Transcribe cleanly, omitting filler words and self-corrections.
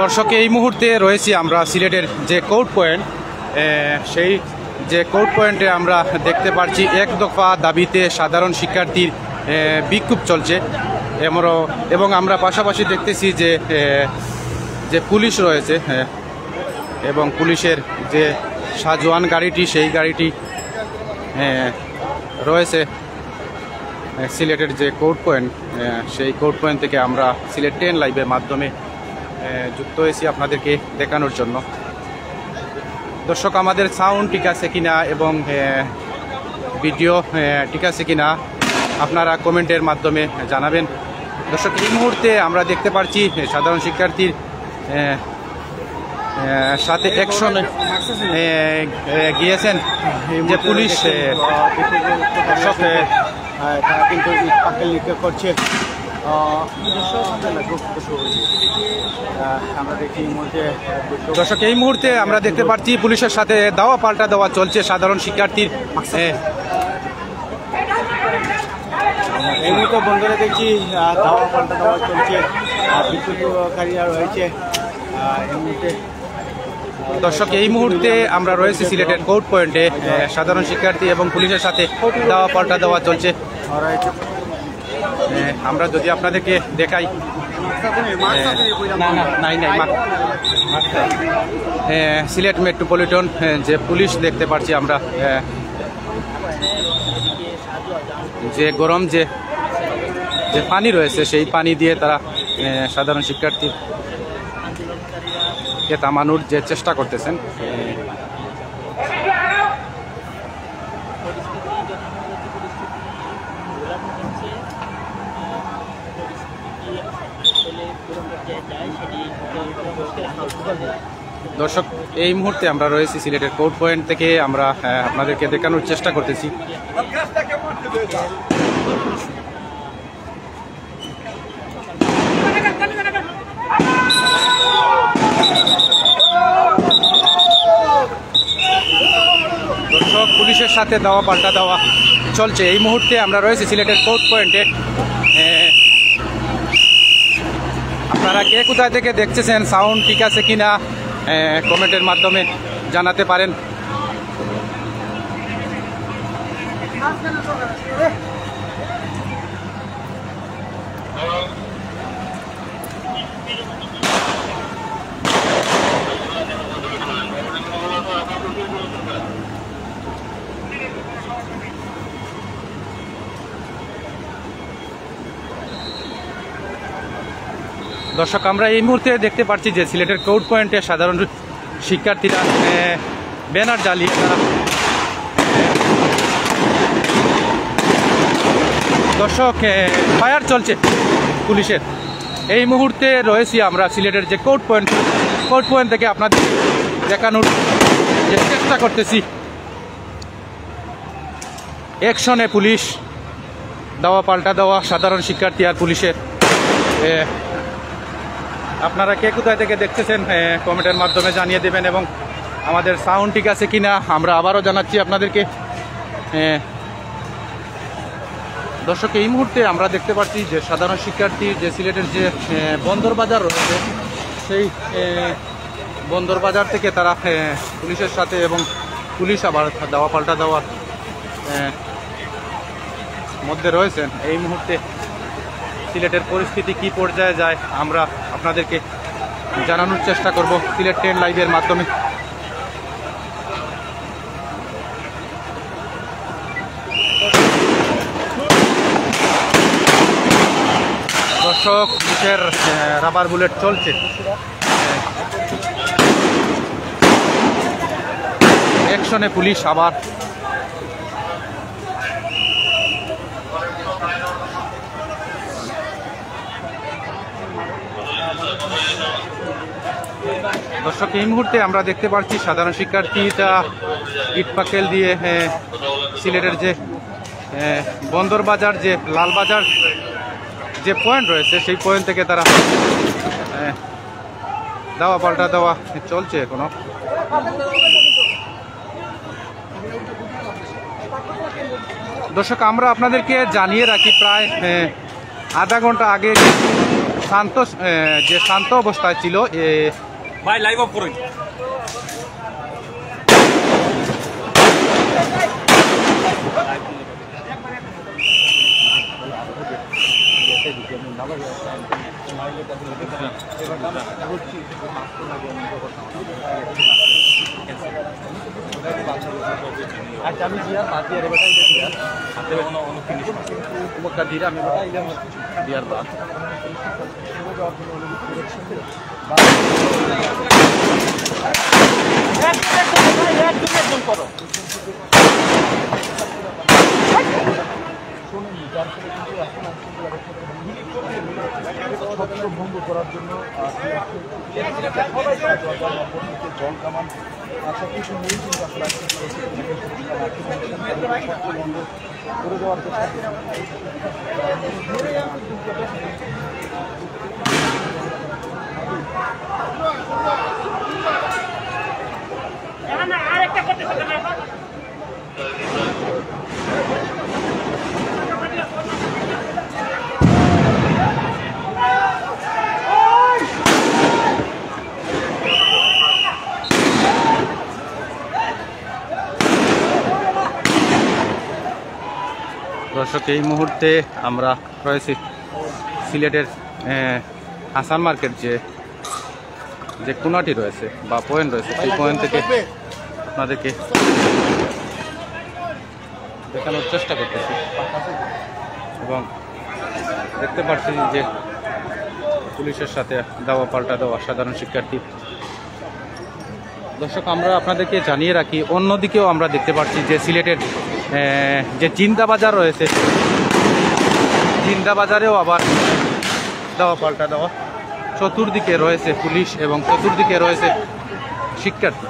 দর্শক, এই মুহূর্তে রয়েছি আমরা সিলেটের যে কোর্ট পয়েন্ট, সেই যে কোর্ট পয়েন্টে আমরা দেখতে পাচ্ছি এক দফা দাবিতে সাধারণ শিক্ষার্থীর বিক্ষোভ চলছে এবং আমরা পাশাপাশি দেখতেছি যে পুলিশ রয়েছে এবং পুলিশের যে সাজোয়ান গাড়িটি, সেই গাড়িটি রয়েছে সিলেটের যে কোর্ট পয়েন্ট, সেই কোর্ট পয়েন্ট থেকে আমরা সিলেট 10 লাইভের মাধ্যমে যুক্ত হয়েছি আপনাদেরকে দেখানোর জন্য। দর্শক, আমাদের সাউন্ড ঠিক আছে কিনা এবং ভিডিও ঠিক আছে কিনা আপনারা কমেন্টের মাধ্যমে জানাবেন। দর্শক, এই মুহূর্তে আমরা দেখতে পাচ্ছি সাধারণ শিক্ষার্থীর সাথে অ্যাকশন গিয়েছেন যে পুলিশ। দর্শক, কিন্তু করছে দর্শক, এই মুহূর্তে আমরা দেখতে পাচ্ছি পুলিশের সাথে দাওয়া পাল্টা দেওয়া চলছে সাধারণ শিক্ষার্থীর। এই মুহূর্তে বন্ধুরা দেখছি দাওয়া পাল্টা দেওয়া চলছে, বিক্ষোভকারীরা রয়েছে এই মুহূর্তে। দর্শক, এই মুহূর্তে আমরা রয়েছি সিলেটের কোর্ট পয়েন্টে, সাধারণ শিক্ষার্থী এবং পুলিশের সাথে দাওয়া পাল্টা দেওয়া চলছে। আমরা যদি আপনাদেরকে দেখাই, সিলেট মেট্রোপলিটন যে পুলিশ দেখতে পাচ্ছি আমরা, যে গরম যে পানি রয়েছে সেই পানি দিয়ে তারা সাধারণ শিক্ষার্থীকে থামানোর যে চেষ্টা করতেছেন। দর্শক, এই মুহূর্তে আমরা রয়েছি সিলেটের কোর্ট পয়েন্ট থেকে, আমরা আপনাদেরকে দেখানোর চেষ্টা করতেছি। দর্শক, পুলিশের সাথে দাওয়া পাল্টা দেওয়া চলছে। এই মুহূর্তে আমরা রয়েছি সিলেটের কোর্ট পয়েন্টে। আপনারা কে কোথায় থেকে দেখতেছেন, সাউন্ড ঠিক আছে কিনা কমেন্টের মাধ্যমে জানাতে পারেন। দর্শক, আমরা এই মুহূর্তে দেখতে পাচ্ছি যে সিলেটের কোর্ট পয়েন্টে সাধারণ শিক্ষার্থীরা ব্যানার জ্বালিয়ে তারা দর্শক ফায়ার চলছে পুলিশের। এই মুহূর্তে রয়েছি আমরা সিলেটের যে কোর্ট পয়েন্ট থেকে আপনাদের দেখানোর যে চেষ্টা করতেছি। অ্যাকশনে পুলিশ, দাওয়া পাল্টা দেওয়া সাধারণ শিক্ষার্থী আর পুলিশের। আপনারা কে কোথায় থেকে দেখতেছেন কমেন্টের মাধ্যমে জানিয়ে দেবেন এবং আমাদের সাউন্ড ঠিক আছে কিনা আমরা আবারও জানাচ্ছি আপনাদেরকে। দর্শক, এই মুহূর্তে আমরা দেখতে পাচ্ছি যে সাধারণ শিক্ষার্থী যে সিলেটের যে বন্দর বাজার রয়েছে, সেই বন্দর বাজার থেকে তারা পুলিশের সাথে এবং পুলিশ আবার দাওয়া পাল্টা দেওয়ার মধ্যে রয়েছেন। এই মুহূর্তে সিলেটের পরিস্থিতি কি পর্যায়ে যায় আমরা আপনাদেরকে জানানোর চেষ্টা করব সিলেট 10 লাইভের মাধ্যমে। দর্শক, পুলিশের রাবার বুলেট চলছে। অ্যাকশনে পুলিশ আবার। দর্শক, এই মুহূর্তে আমরা দেখতে পাচ্ছি সাধারণ শিক্ষার্থীরা ইট পাকেল দিয়ে সিলেটের যে বন্দর বাজার, যে লালবাজার যে পয়েন্ট রয়েছে, সেই পয়েন্ট থেকে তারা দাওয়া পাল্টা দেওয়া চলছে এখনো। দর্শক, আমরা আপনাদেরকে জানিয়ে রাখি প্রায় আধা ঘন্টা আগে শান্ত অবস্থায় ছিল ভাই লাইভ অফ করুন। আচ্ছা আমি দিয়ার বাদ দিয়ে বেটা এটা দিয়া হাতে অন্য ফিনিশ মুখটা দিয়ে আমি বেটা এটা দিয়ার বাদ একদম করো ভঙ্গ করার জন্য জল কামান সব কিছু নিয়েই কিন্তু আসলে করে দেওয়ার চেষ্টা দর্শক এই মুহূর্তে আমরা রয়েছি সিলেটের হাসান মার্কেট যে কোনাটি রয়েছে বা পয়েন্ট রয়েছে সেই পয়েন্ট থেকে আপনাদেরকে দেখানোর চেষ্টা করতেছি এবং দেখতে পাচ্ছি যে পুলিশের সাথে দাওয়া পাল্টা দেওয়া সাধারণ শিক্ষার্থী। দর্শক আমরা আপনাদেরকে জানিয়ে রাখি অন্যদিকেও আমরা দেখতে পাচ্ছি যে সিলেটের যে জিন্দা বাজার রয়েছে জিন্দা বাজারেও আবার দাওয়া পাল্টা দেওয়া, চতুর্দিকে রয়েছে পুলিশ এবং চতুর্দিকে রয়েছে শিক্ষার্থী।